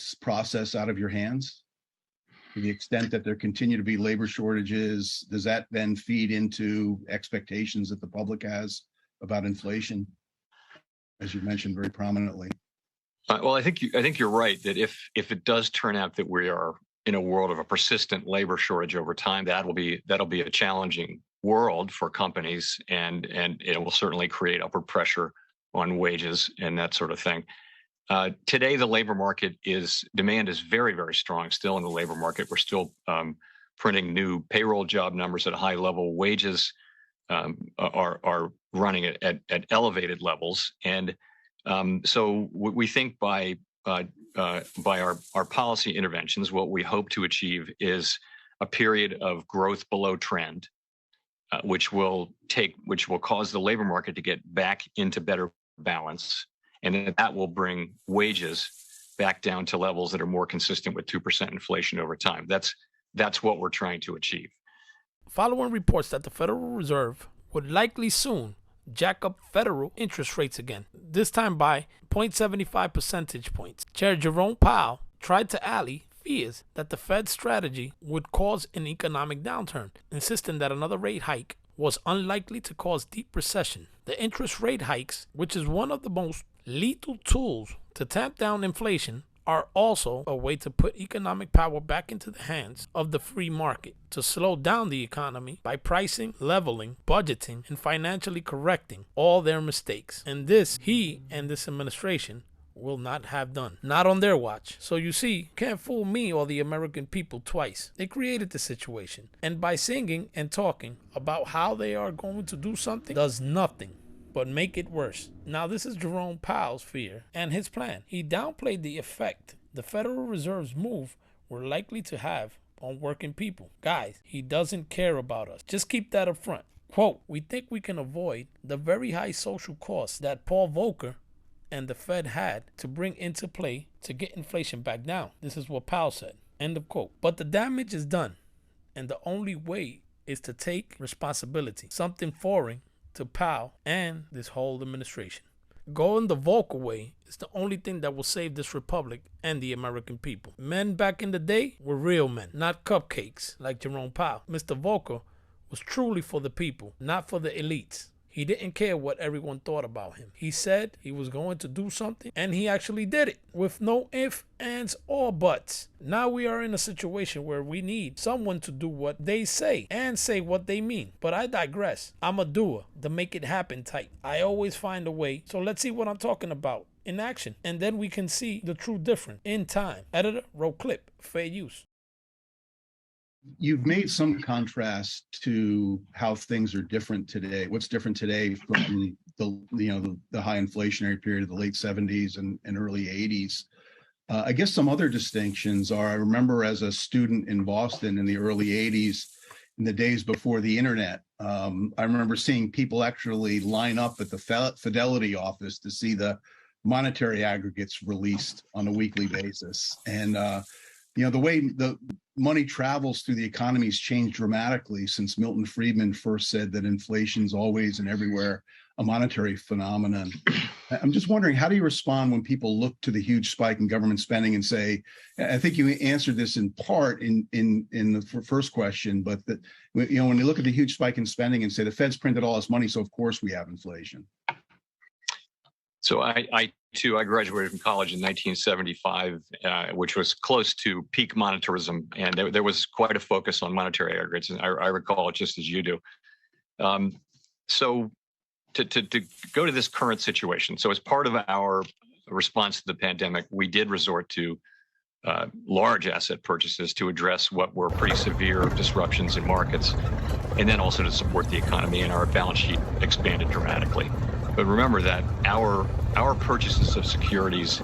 this process out of your hands? To the extent that there continue to be labor shortages, does that then feed into expectations that the public has about inflation, as you mentioned very prominently? Well, I think you're right that if it does turn out that we are in a world of a persistent labor shortage over time, that'll be a challenging world for companies, and it will certainly create upward pressure on wages and that sort of thing. Today, the labor market demand is very, very strong still in the labor market. We're still printing new payroll job numbers at a high level. Wages are running at elevated levels. And so we think by our policy interventions, what we hope to achieve is a period of growth below trend, which will cause the labor market to get back into better balance. And that will bring wages back down to levels that are more consistent with 2% inflation over time. That's what we're trying to achieve. Following reports that the Federal Reserve would likely soon jack up federal interest rates again, this time by 0.75 percentage points, Chair Jerome Powell tried to allay fears that the Fed's strategy would cause an economic downturn, insisting that another rate hike was unlikely to cause deep recession. The interest rate hikes, which is one of the most lethal tools to tamp down inflation, are also a way to put economic power back into the hands of the free market to slow down the economy by pricing, leveling, budgeting, and financially correcting all their mistakes. And this, he and this administration will not have done. Not on their watch. So you see, can't fool me or the American people twice. They created the situation. And by singing and talking about how they are going to do something, does nothing but make it worse. Now, this is Jerome Powell's fear and his plan. He downplayed the effect the Federal Reserve's move were likely to have on working people. Guys, he doesn't care about us. Just keep that up front. Quote, "We think we can avoid the very high social costs that Paul Volcker and the Fed had to bring into play to get inflation back down." This is what Powell said. End of quote. But the damage is done, and the only way is to take responsibility, something foreign to Powell and this whole administration. Going the Volcker way is the only thing that will save this republic and the American people. Men back in the day were real men, not cupcakes like Jerome Powell. Mr. Volcker was truly for the people, not for the elites. He didn't care what everyone thought about him. He said he was going to do something, and he actually did it with no ifs, ands, or buts. Now we are in a situation where we need someone to do what they say and say what they mean. But I digress. I'm a doer, the make it happen type. I always find a way. So let's see what I'm talking about in action, and then we can see the true difference in time. Editor, roll clip, fair use. You've made some contrast to how things are different today. What's different today from the high inflationary period of the late 70s and early 80s. I guess some other distinctions are, I remember as a student in Boston in the early 80s, in the days before the internet, I remember seeing people actually line up at the Fidelity office to see the monetary aggregates released on a weekly basis. And the way the money travels through the economy has changed dramatically since Milton Friedman first said that inflation's always and everywhere a monetary phenomenon. I'm just wondering, how do you respond when people look to the huge spike in government spending and say, I think you answered this in part in the first question, but that, when you look at the huge spike in spending and say the Fed's printed all this money, so of course we have inflation. So I graduated from college in 1975, which was close to peak monetarism, and there was quite a focus on monetary aggregates, and I recall it just as you do. So to go to this current situation, so as part of our response to the pandemic, we did resort to large asset purchases to address what were pretty severe disruptions in markets, and then also to support the economy, and our balance sheet expanded dramatically. But remember that our purchases of securities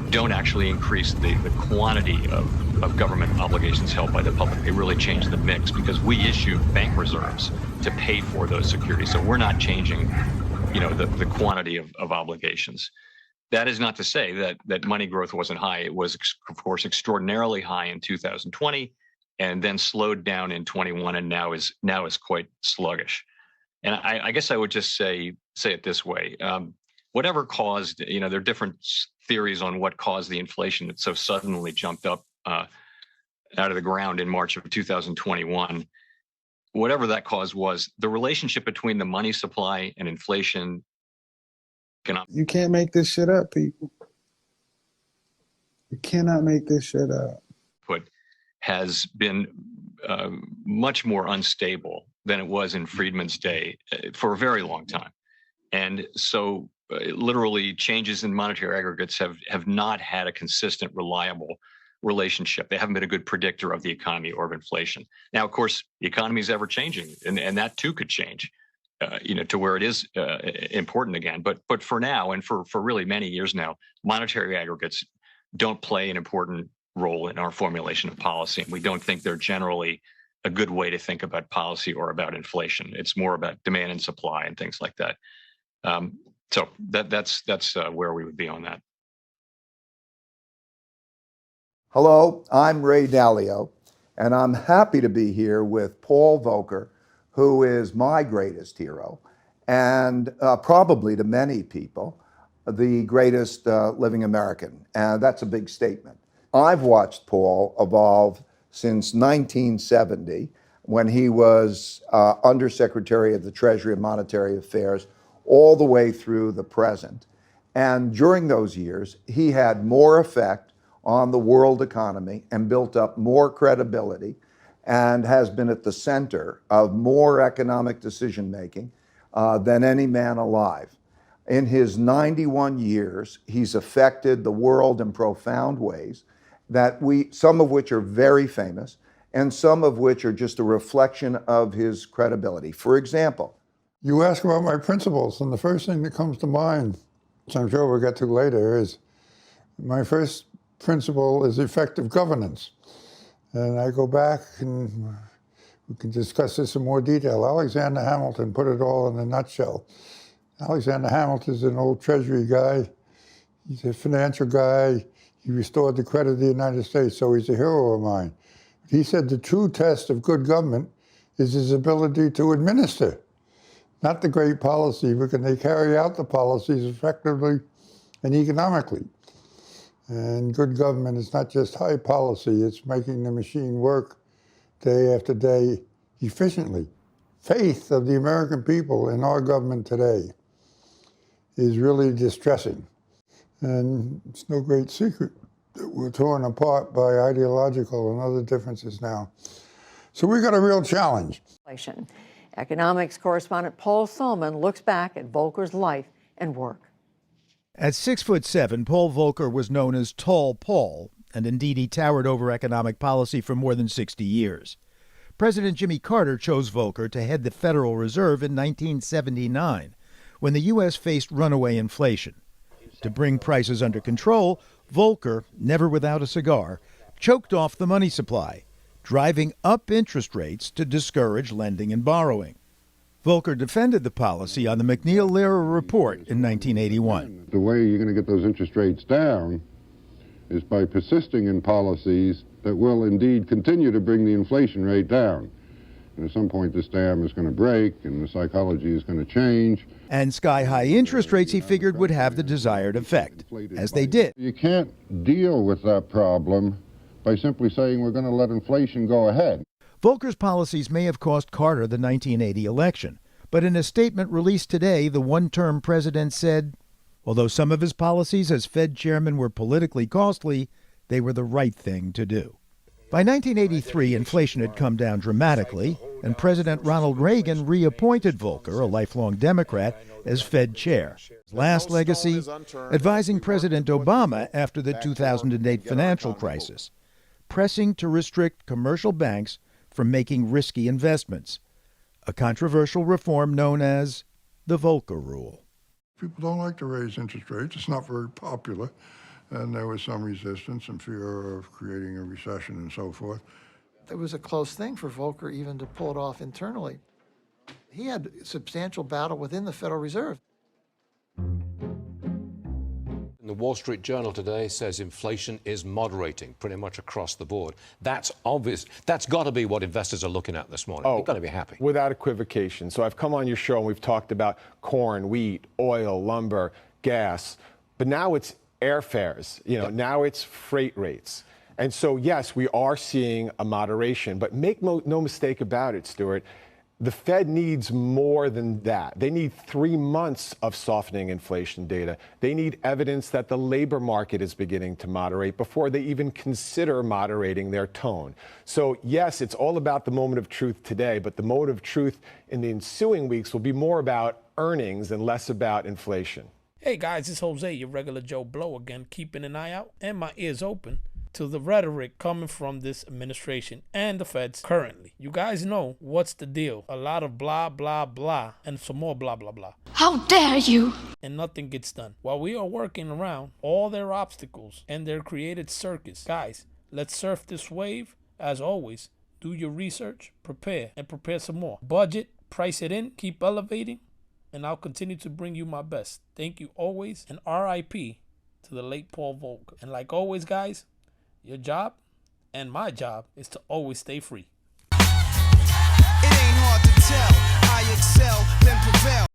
don't actually increase the quantity of government obligations held by the public. They really change the mix because we issue bank reserves to pay for those securities. So we're not changing, the quantity of obligations. That is not to say that money growth wasn't high. It was, of course, extraordinarily high in 2020, and then slowed down in 21, and now is quite sluggish. And I guess I would just say it this way. Whatever caused, there are different theories on what caused the inflation that so suddenly jumped up out of the ground in March of 2021. Whatever that cause was, the relationship between the money supply and inflation cannot. You can't make this shit up, people. You cannot make this shit up. Has been much more unstable than it was in Friedman's day for a very long time. And so literally changes in monetary aggregates have not had a consistent, reliable relationship. They haven't been a good predictor of the economy or of inflation. Now, of course, the economy is ever changing, and that too could change, to where it is important again. But for now, and for really many years now, monetary aggregates don't play an important role in our formulation of policy. And we don't think they're generally a good way to think about policy or about inflation. It's more about demand and supply and things like that. So that's where we would be on that. Hello, I'm Ray Dalio, and I'm happy to be here with Paul Volcker, who is my greatest hero, and probably to many people, the greatest living American. And that's a big statement. I've watched Paul evolve since 1970, when he was Undersecretary of the Treasury and Monetary Affairs, all the way through the present. And during those years, he had more effect on the world economy and built up more credibility and has been at the center of more economic decision-making than any man alive. In his 91 years, he's affected the world in profound ways that some of which are very famous and some of which are just a reflection of his credibility. For example, you ask about my principles, and the first thing that comes to mind, which I'm sure we'll get to later, is my first principle is effective governance. And I go back, and we can discuss this in more detail. Alexander Hamilton put it all in a nutshell. Alexander Hamilton is an old Treasury guy. He's a financial guy. He restored the credit of the United States, so he's a hero of mine. He said the true test of good government is his ability to administer, not the great policy, but can they carry out the policies effectively and economically? And good government is not just high policy, it's making the machine work day after day efficiently. Faith of the American people in our government today is really distressing. And it's no great secret that we're torn apart by ideological and other differences now. So we got a real challenge. Economics correspondent Paul Solman looks back at Volcker's life and work. At 6'7", Paul Volcker was known as Tall Paul, and indeed he towered over economic policy for more than 60 years. President Jimmy Carter chose Volcker to head the Federal Reserve in 1979, when the U.S. faced runaway inflation. To bring prices under control, Volcker, never without a cigar, choked off the money supply, driving up interest rates to discourage lending and borrowing. Volcker defended the policy on the McNeil-Lehrer report in 1981. The way you're going to get those interest rates down is by persisting in policies that will indeed continue to bring the inflation rate down. And at some point this dam is going to break and the psychology is going to change. And sky-high interest rates, he figured, would have the desired effect, as they did. You can't deal with that problem by simply saying we're going to let inflation go ahead. Volcker's policies may have cost Carter the 1980 election, but in a statement released today, the one-term president said, although some of his policies as Fed chairman were politically costly, they were the right thing to do. By 1983, inflation had come down dramatically, and President Ronald Reagan reappointed Volcker, a lifelong Democrat, as Fed chair. His last legacy, advising President Obama after the 2008 financial crisis, pressing to restrict commercial banks from making risky investments, a controversial reform known as the Volcker Rule. People don't like to raise interest rates. It's not very popular. And there was some resistance and fear of creating a recession and so forth. It was a close thing for Volcker even to pull it off internally. He had a substantial battle within the Federal Reserve. The Wall Street Journal today says inflation is moderating pretty much across the board. That's obvious. That's got to be what investors are looking at this morning. You've got to be happy. Without equivocation. So I've come on your show and we've talked about corn, wheat, oil, lumber, gas, but now it's airfares. Now it's freight rates. And so, yes, we are seeing a moderation, but make no mistake about it, Stuart. The Fed needs more than that. They need 3 months of softening inflation data. They need evidence that the labor market is beginning to moderate before they even consider moderating their tone. So, yes, it's all about the moment of truth today, but the moment of truth in the ensuing weeks will be more about earnings and less about inflation. Hey guys, it's Jose, your regular Joe Blow again, keeping an eye out and my ears open to the rhetoric coming from this administration and the feds currently. You guys know what's the deal. A lot of blah, blah, blah, and some more blah, blah, blah. How dare you! And nothing gets done. While we are working around all their obstacles and their created circus. Guys, let's surf this wave. As always, do your research, prepare, and prepare some more. Budget, price it in, keep elevating, and I'll continue to bring you my best. Thank you always, and RIP to the late Paul Volcker. And like always, guys, your job and my job is to always stay free.